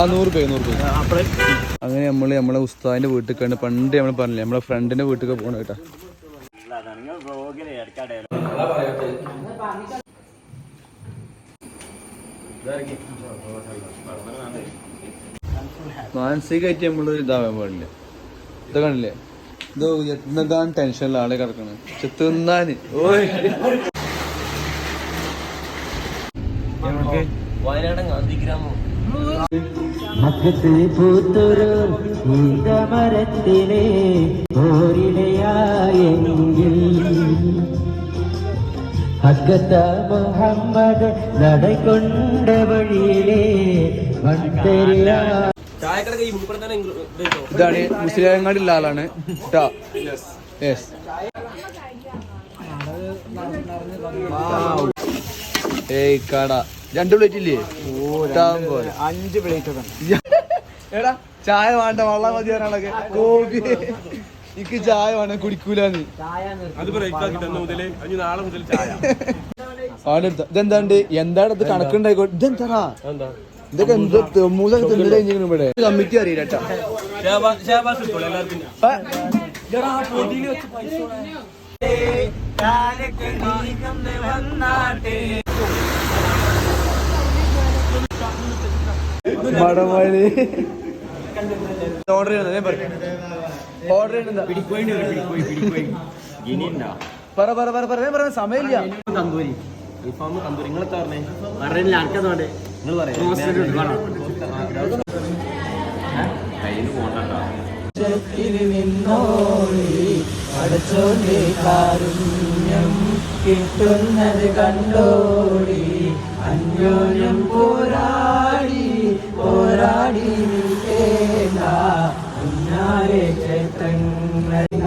100 അങ്ങനെ നമ്മളെ ഉസ്താദിന്റെ വീട്ടിൽ കണ്ട് പണ്ട് നമ്മൾ പറഞ്ഞില്ലേ നമ്മളെ ഫ്രണ്ടിന്റെ വീട്ടിൽ പോകണം കേട്ടാ. മാനസികമായിട്ട് നമ്മള് ഇതാവാൻ പാടില്ല. ഇത് കാണില്ലേ, ഇത് എന്നതാണ് ടെൻഷനിൽ ആളെ കിടക്കണത്. പക്ഷെ തിന്നാന് വയനാടൻ ഗാന്ധിഗ്രാമം മക്കത്ത് പൂത്തൊരു മരത്തിലെ ഓരിടയായെങ്കിൽ ഹക്കത്ത മുഹമ്മദ് നടകൊണ്ട വഴിയിലെ ഇതാണ് മുസ്ലിങ്ങാടിയുള്ള ആളാണ് കേട്ടോ. ഏയ് കട 2 പ്ലേറ്റ് ഇല്ലേ? 5 പ്ലേറ്റ്. എടാ ചായ വേണ്ട, വെള്ളം മതി ഒരാളൊക്കെ. കോഫി എനിക്ക് ചായ വേണം, കുടിക്കൂലെന്ന്. ഇതെന്താണ്ട് എന്താണ് ഇത് കണക്കുണ്ടായിക്കോ. ഇതെന്താ ഇതൊക്കെ എന്താ മൂന്നൊക്കെ തിന്നിട്ട് കഴിഞ്ഞിരിക്കുന്നു. ഇവിടെ കമ്മിറ്റി അറിയില്ല കേട്ടാ. മടമഴി ഓർഡർ ചെയ്യുന്നത് പറ സമയമില്ല. തന്തൂരി നിങ്ങൾ പറഞ്ഞേ ആർക്കതോടെ നിങ്ങൾ പറയാം. കയ്യിൽ പോകണ്ടോ കാരുണ്യം കിട്ടുന്നത് കണ്ടോടി അന്യോന്യം പോരാടി പോരാടി നിൽക്കേണ്ട ഉന്നാരെ ക്ഷേത്രങ്ങളില.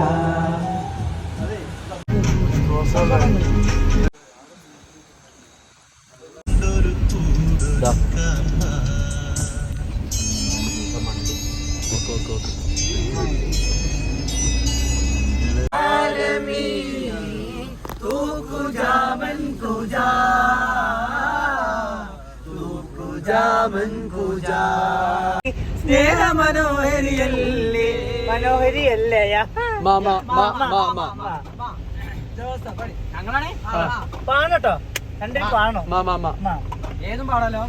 സ്നേഹ മനോഹരിയല്ലേ മനോഹരിയല്ലേ പാടട്ടോ രണ്ടും പാടണോ? ഏതും പാടാം.